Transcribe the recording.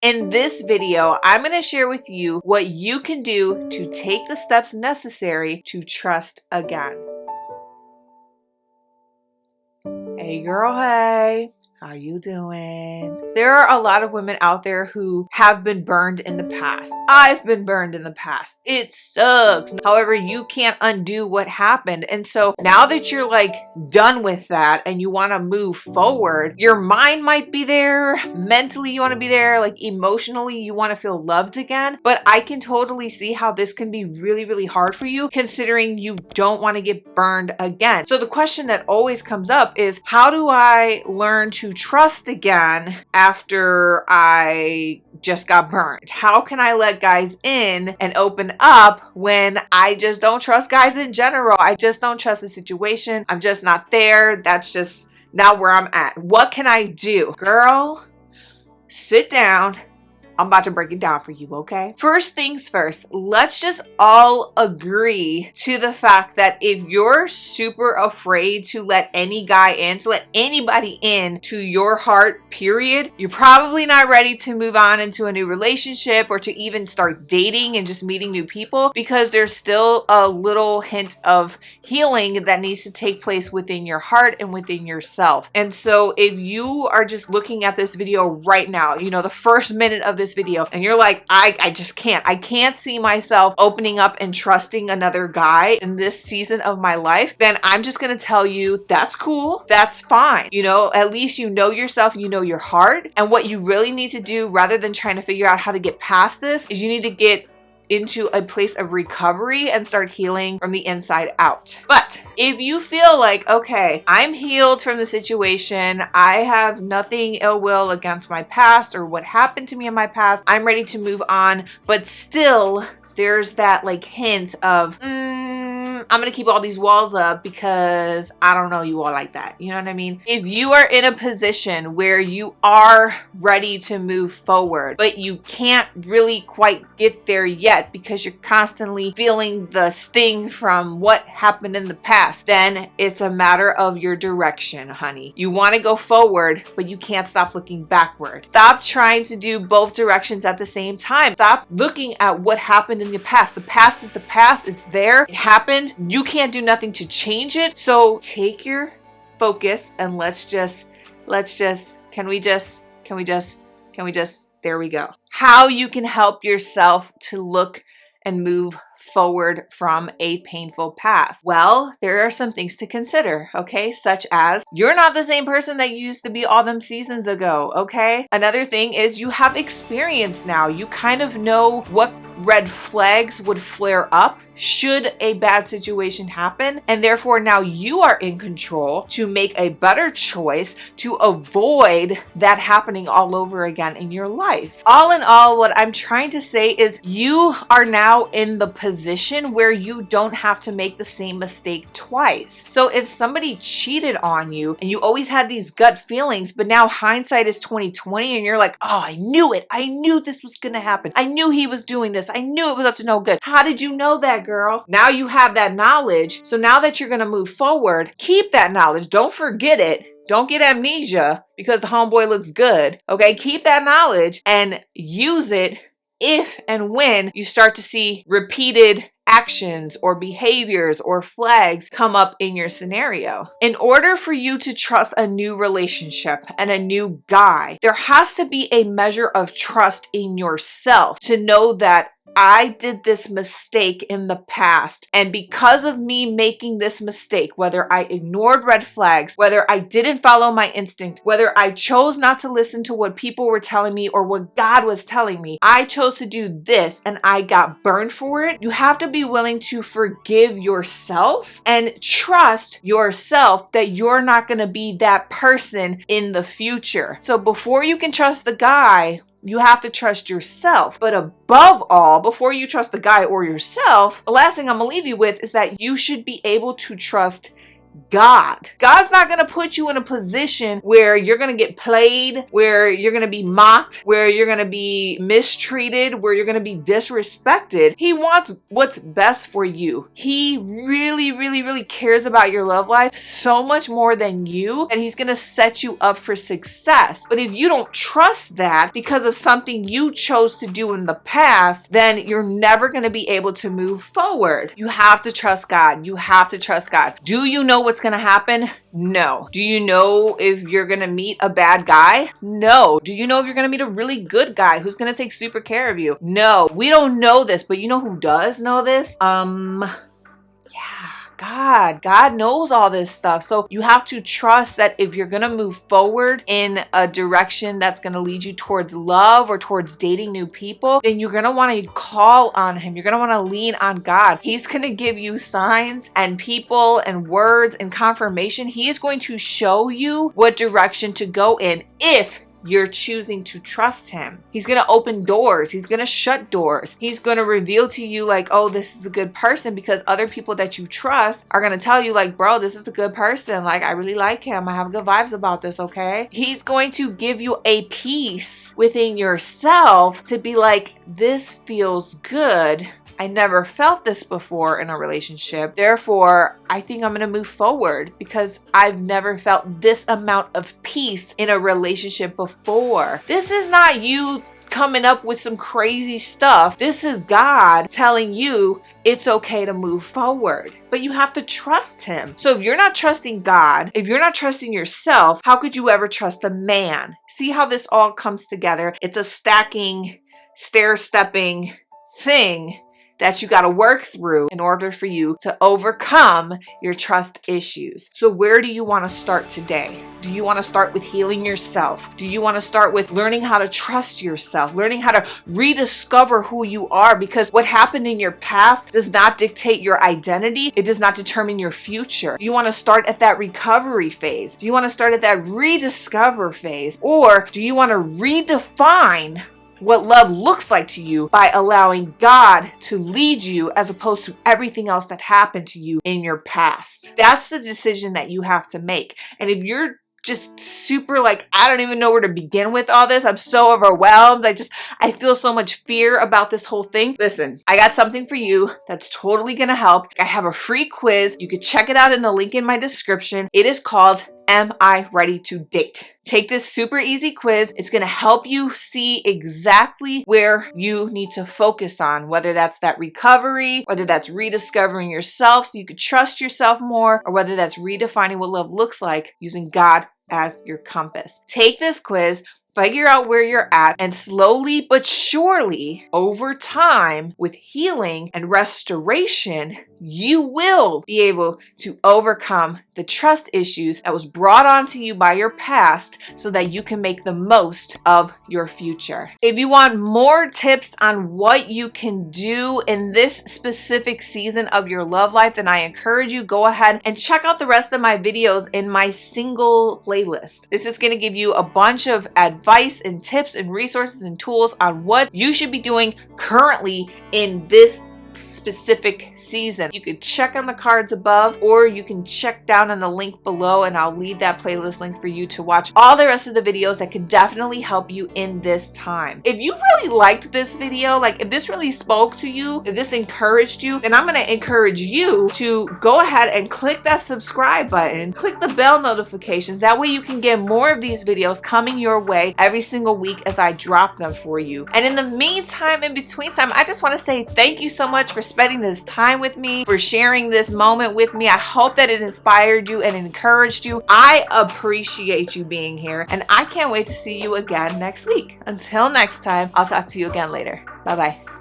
In this video, I'm going to share with you what you can do to take the steps necessary to trust again. Hey girl, hey. How you doing? There are a lot of women out there who have been burned in the past. I've been burned in the past. It sucks. However, you can't undo what happened. And so now that you're like done with that and you want to move forward, your mind might be there. Mentally, you want to be there. Like emotionally, you want to feel loved again. But I can totally see how this can be really, really hard for you considering you don't want to get burned again. So the question that always comes up is, how do I learn to trust again after I just got burned? How can I let guys in and open up when I just don't trust guys in general? I just don't trust the situation. I'm just not there. That's just not where I'm at. What can I do? Girl, sit down. I'm about to break it down for you, okay? First things first, let's just all agree to the fact that if you're super afraid to let any guy in, to let anybody in to your heart, period, you're probably not ready to move on into a new relationship or to even start dating and just meeting new people, because there's still a little hint of healing that needs to take place within your heart and within yourself. And so if you are just looking at this video right now, you know, the first minute of this video, and you're like, I just can't. I can't see myself opening up and trusting another guy in this season of my life, then I'm just going to tell you that's cool. That's fine. You know, at least you know yourself, you know your heart. And what you really need to do, rather than trying to figure out how to get past this, is you need to get into a place of recovery and start healing from the inside out. But if you feel like, okay, I'm healed from the situation, I have nothing ill will against my past or what happened to me in my past, I'm ready to move on, but still there's that like hint of, I'm gonna keep all these walls up because I don't know you all like that. You know what I mean? If you are in a position where you are ready to move forward, but you can't really quite get there yet because you're constantly feeling the sting from what happened in the past, then it's a matter of your direction, honey. You want to go forward, but you can't stop looking backward. Stop trying to do both directions at the same time. Stop looking at what happened in the past. The past is the past. It's there. It happened. You can't do nothing to change it. So take your focus and there we go. How you can help yourself to look and move forward from a painful past. Well, there are some things to consider, okay? Such as, you're not the same person that you used to be all them seasons ago, okay? Another thing is you have experience now. You kind of know what red flags would flare up should a bad situation happen, and therefore now you are in control to make a better choice to avoid that happening all over again in your life. All in all, what I'm trying to say is you are now in the position where you don't have to make the same mistake twice. So if somebody cheated on you and you always had these gut feelings, but now hindsight is 2020 and you're like, oh, I knew it. I knew this was gonna happen. I knew he was doing this. I knew it was up to no good. How did you know that, girl? Now you have that knowledge. So now that you're going to move forward, keep that knowledge. Don't forget it. Don't get amnesia because the homeboy looks good. Okay, keep that knowledge and use it if and when you start to see repeated actions or behaviors or flags come up in your scenario. In order for you to trust a new relationship and a new guy, there has to be a measure of trust in yourself to know that I did this mistake in the past, and because of me making this mistake, whether I ignored red flags, whether I didn't follow my instinct, whether I chose not to listen to what people were telling me or what God was telling me, I chose to do this and I got burned for it. You have to be willing to forgive yourself and trust yourself that you're not going to be that person in the future. So before you can trust the guy, you have to trust yourself. But above all, before you trust the guy or yourself, the last thing I'm gonna leave you with is that you should be able to trust God. God's not going to put you in a position where you're going to get played, where you're going to be mocked, where you're going to be mistreated, where you're going to be disrespected. He wants what's best for you. He really, really, really cares about your love life so much more than you, and he's going to set you up for success. But if you don't trust that because of something you chose to do in the past, then you're never going to be able to move forward. You have to trust God. You have to trust God. Do you know what's going to happen? No. Do you know if you're going to meet a bad guy? No. Do you know if you're going to meet a really good guy who's going to take super care of you? No. We don't know this, but you know who does know this? God knows all this stuff. So you have to trust that if you're going to move forward in a direction that's going to lead you towards love or towards dating new people, then you're going to want to call on him. You're going to want to lean on God. He's going to give you signs and people and words and confirmation. He is going to show you what direction to go in if you're choosing to trust him. He's going to open doors. He's going to shut doors. He's going to reveal to you like, oh, this is a good person, because other people that you trust are going to tell you like, bro, this is a good person. Like, I really like him. I have good vibes about this. Okay. He's going to give you a peace within yourself to be like, this feels good. I never felt this before in a relationship. Therefore, I think I'm going to move forward because I've never felt this amount of peace in a relationship before. This is not you coming up with some crazy stuff. This is God telling you it's okay to move forward, but you have to trust him. So if you're not trusting God, if you're not trusting yourself, how could you ever trust a man? See how this all comes together? It's a stacking, stair-stepping thing that you got to work through in order for you to overcome your trust issues. So where do you want to start today? Do you want to start with healing yourself? Do you want to start with learning how to trust yourself, learning how to rediscover who you are? Because what happened in your past does not dictate your identity. It does not determine your future. Do you want to start at that recovery phase? Do you want to start at that rediscover phase? Or do you want to redefine what love looks like to you by allowing God to lead you as opposed to everything else that happened to you in your past? That's the decision that you have to make. And if you're just super like, I don't even know where to begin with all this, I'm so overwhelmed, I feel so much fear about this whole thing. Listen, I got something for you that's totally gonna help. I have a free quiz. You can check it out in the link in my description. It is called Am I Ready to Date? Take this super easy quiz. It's going to help you see exactly where you need to focus on, whether that's that recovery, whether that's rediscovering yourself so you could trust yourself more, or whether that's redefining what love looks like using God as your compass. Take this quiz, figure out where you're at, and slowly but surely, over time, with healing and restoration, you will be able to overcome the trust issues that was brought onto you by your past so that you can make the most of your future. If you want more tips on what you can do in this specific season of your love life, then I encourage you, go ahead and check out the rest of my videos in my single playlist. This is going to give you a bunch of advice and tips and resources and tools on what you should be doing currently in this specific season. You could check on the cards above, or you can check down on the link below, and I'll leave that playlist link for you to watch all the rest of the videos that could definitely help you in this time. If you really liked this video, like if this really spoke to you, if this encouraged you, then I'm going to encourage you to go ahead and click that subscribe button, click the bell notifications. That way you can get more of these videos coming your way every single week as I drop them for you. And in the meantime, in between time, I just want to say thank you so much for spending this time with me, for sharing this moment with me. I hope that it inspired you and encouraged you. I appreciate you being here, and I can't wait to see you again next week. Until next time, I'll talk to you again later. Bye-bye.